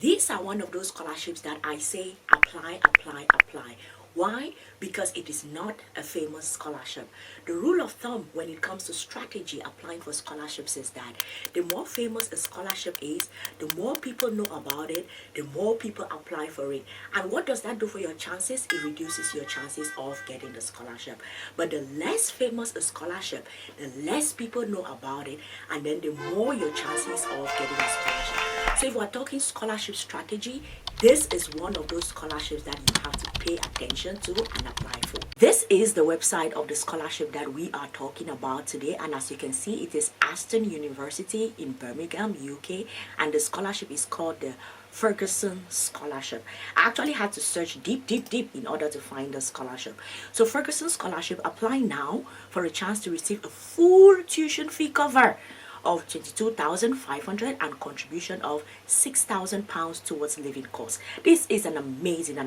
These are one of those scholarships that I say apply, apply, apply. Why? Because it is not a famous scholarship. The rule of thumb when it comes to strategy applying for scholarships is that the more famous a scholarship is, the more people know about it, the more people apply for it. And what does that do for your chances? It reduces your chances of getting the scholarship. But the less famous a scholarship, the less people know about it, and then the more your chances of getting a scholarship. So if we're talking scholarship strategy, this is one of those scholarships that you have to pay attention to and apply for. This is the website of the scholarship that we are talking about today, and as you can see, it is Aston University in Birmingham, UK, and the scholarship is called the Ferguson Scholarship. I actually had to search deep in order to find the scholarship. So Ferguson Scholarship, apply now for a chance to receive a full tuition fee cover of 22,500 and contribution of £6,000 towards living costs. This is an amazing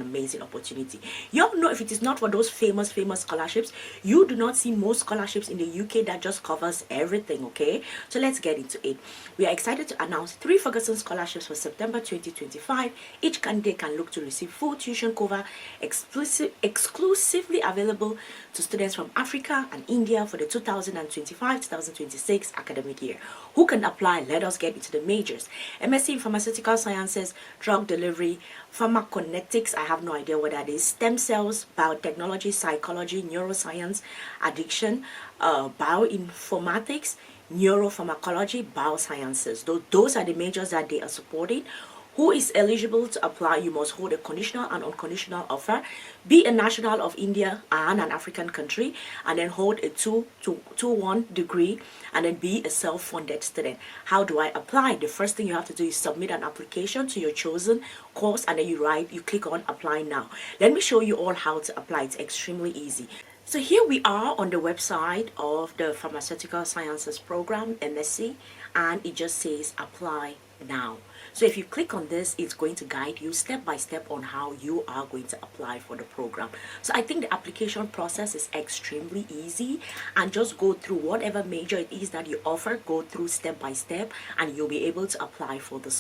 opportunity. You all know if it is not for those famous scholarships, you do not see most scholarships in the UK that just covers everything, okay? So let's get into it. We are excited to announce 3 Ferguson scholarships for September 2025. Each candidate can look to receive full tuition cover exclusively available to students from Africa and India for the 2025-2026 academic year. Who can apply? Let us get into the majors. MSc in Pharmaceutical Sciences, Drug Delivery, Pharmacokinetics, I have no idea what that is, Stem Cells, Biotechnology, Psychology, Neuroscience, Addiction, Bioinformatics, Neuropharmacology, Biosciences. Those are the majors that they are supporting. Who is eligible to apply? You must hold a conditional and unconditional offer, be a national of India and an African country, and then hold a 2-1 degree, and then be a self-funded student. How do I apply? The first thing you have to do is submit an application to your chosen course, and then you click on apply now. Let me show you all how to apply. It's extremely easy. So here we are on the website of the Pharmaceutical Sciences program, MSc, and it just says apply now. So if you click on this, it's going to guide you step by step on how you are going to apply for the program. So I think the application process is extremely easy, and just go through whatever major it is that you offer, go through step by step, and you'll be able to apply for the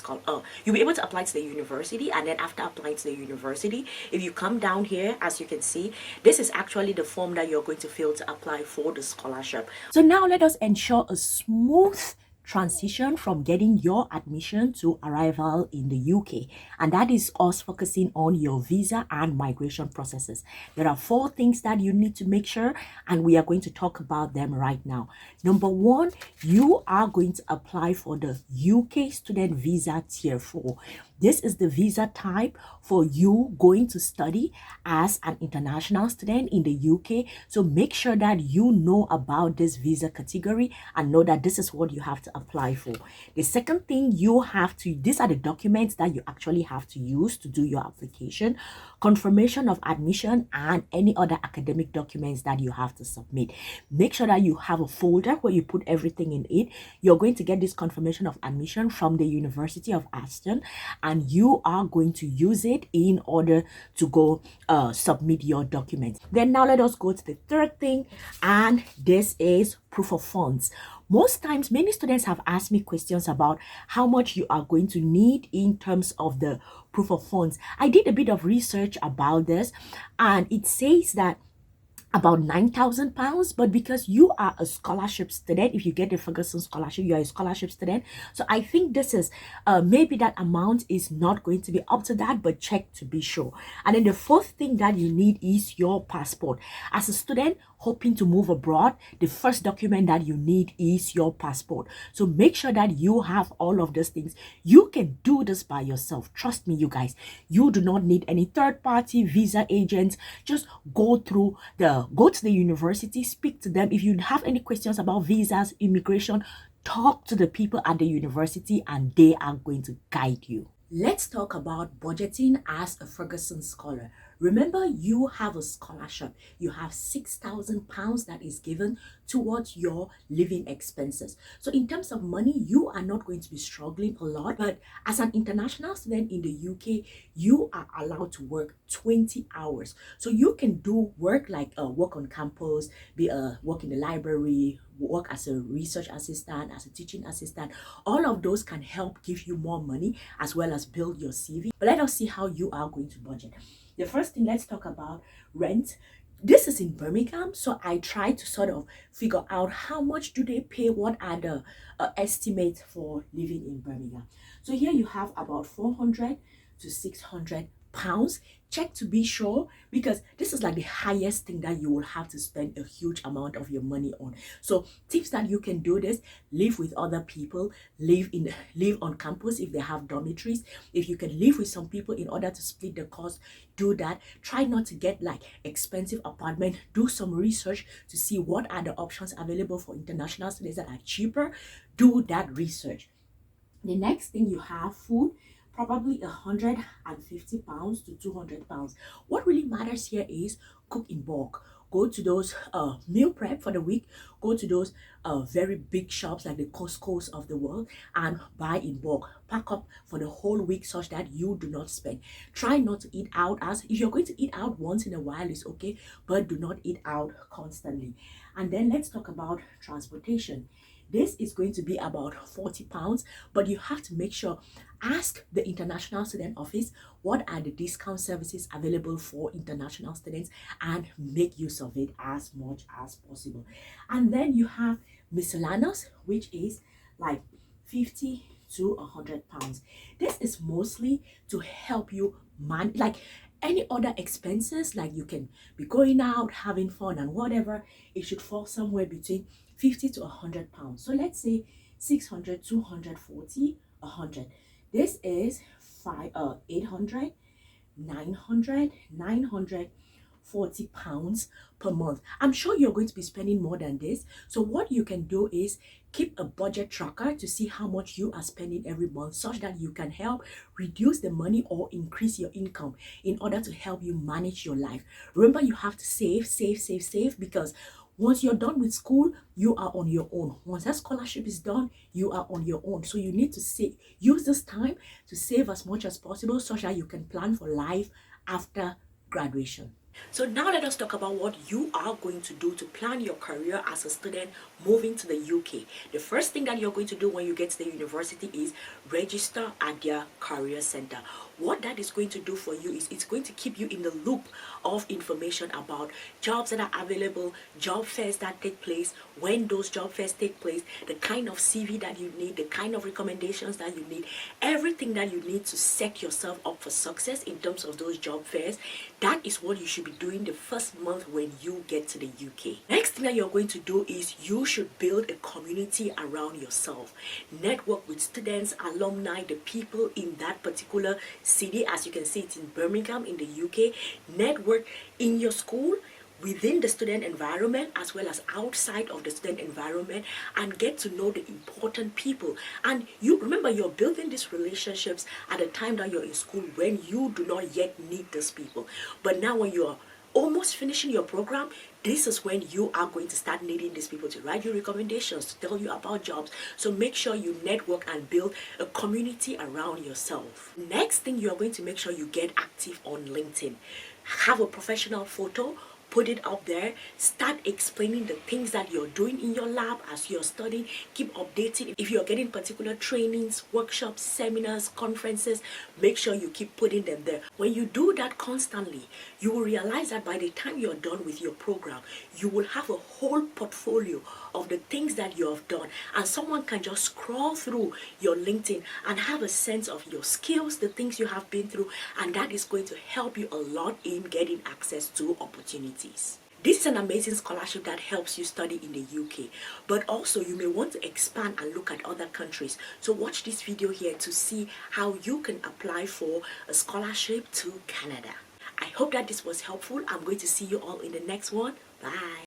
you'll be able to apply to the university. And then after applying to the university, if you come down here, as you can see, this is actually the form that you're going to fill to apply for the scholarship. So now let us ensure a smooth transition from getting your admission to arrival in the UK, and that is us focusing on your visa and migration processes. There are 4 things that you need to make sure, and we are going to talk about them right now. Number 1, you are going to apply for the UK student visa tier 4. This is the visa type for you going to study as an international student in the UK. So make sure that you know about this visa category and know that this is what you have to apply for. The second thing these are the documents that you actually have to use to do your application: confirmation of admission and any other academic documents that you have to submit. Make sure that you have a folder where you put everything in it. You're going to get this confirmation of admission from the University of Aston, and you are going to use it in order to go submit your documents. Then now let us go to the third thing, and this is proof of funds. Most times, many students have asked me questions about how much you are going to need in terms of the proof of funds. I did a bit of research about this, and it says that about £9,000, but because you are a scholarship student, if you get the Ferguson Scholarship, you are a scholarship student. So I think this is maybe that amount is not going to be up to that, but check to be sure. And then the fourth thing that you need is your passport. As a student hoping to move abroad, the first document that you need is your passport. So make sure that you have all of those things. You can do this by yourself. Trust me, you guys. You do not need any third-party visa agents. Just go to the university, speak to them. If you have any questions about visas, immigration, talk to the people at the university, and they are going to guide you. Let's talk about budgeting as a Ferguson scholar. Remember, you have a scholarship. You have £6,000 that is given towards your living expenses. So in terms of money, you are not going to be struggling a lot. But as an international student in the UK, you are allowed to work 20 hours. So you can do work like work on campus, work in the library, work as a research assistant, as a teaching assistant. All of those can help give you more money as well as build your CV. But let us see how you are going to budget. The first thing, let's talk about rent. This is in Birmingham, so I try to sort of figure out how much do they pay, what are the estimates for living in Birmingham. So here you have about 400 to 600 pounds. Check to be sure, because this is like the highest thing that you will have to spend a huge amount of your money on. So tips that you can do this: live with other people, live on campus if they have dormitories. If you can live with some people in order to split the cost, do that. Try not to get like expensive apartment. Do some research to see what are the options available for international students that are cheaper. Do that research. The next thing, you have food, probably 150 pounds to 200 pounds. What really matters here is cook in bulk. Go to those meal prep for the week. Go to those very big shops like the Costco's of the world and buy in bulk. Pack up for the whole week such that you do not spend. Try not to eat out. As if you're going to eat out once in a while, it's okay, but do not eat out constantly. And then let's talk about transportation. This is going to be about 40 pounds, but you have to make sure, ask the International Student Office what are the discount services available for international students and make use of it as much as possible. And then you have miscellaneous, which is like 50 to 100 pounds. This is mostly to help you manage, like any other expenses, like you can be going out, having fun and whatever. It should fall somewhere between 50 to 100 pounds. So let's say 600, 240, 100. This is 800, 940 pounds per month. I'm sure you're going to be spending more than this. So what you can do is keep a budget tracker to see how much you are spending every month, such that you can help reduce the money or increase your income in order to help you manage your life. Remember, you have to save, because once you're done with school, you are on your own. Once that scholarship is done, you are on your own. So you need to use this time to save as much as possible such that you can plan for life after graduation. So now let us talk about what you are going to do to plan your career as a student moving to the UK. The first thing that you're going to do when you get to the university is register at their career center. What that is going to do for you is it's going to keep you in the loop of information about jobs that are available, job fairs that take place, when those job fairs take place, the kind of CV that you need, the kind of recommendations that you need, everything that you need to set yourself up for success in terms of those job fairs. That is what you should be doing the first month when you get to the UK. Next thing that you're going to do is you should build a community around yourself. Network with students, alumni, the people in that particular city. As you can see, it's in Birmingham in the UK. Network in your school, within the student environment as well as outside of the student environment, and get to know the important people. And you remember, you're building these relationships at a time that you're in school when you do not yet need these people. But now when you're almost finishing your program, this is when you are going to start needing these people to write you recommendations, to tell you about jobs. So make sure you network and build a community around yourself. Next thing, you are going to make sure you get active on LinkedIn. Have a professional photo, put it up there, start explaining the things that you're doing in your lab as you're studying. Keep updating. If you're getting particular trainings, workshops, seminars, conferences, make sure you keep putting them there. When you do that constantly, you will realize that by the time you're done with your program, you will have a whole portfolio of the things that you have done, and someone can just scroll through your LinkedIn and have a sense of your skills, the things you have been through, and that is going to help you a lot in getting access to opportunities. This is an amazing scholarship that helps you study in the UK, but also you may want to expand and look at other countries. So watch this video here to see how you can apply for a scholarship to Canada. I hope that this was helpful. I'm going to see you all in the next one. Bye.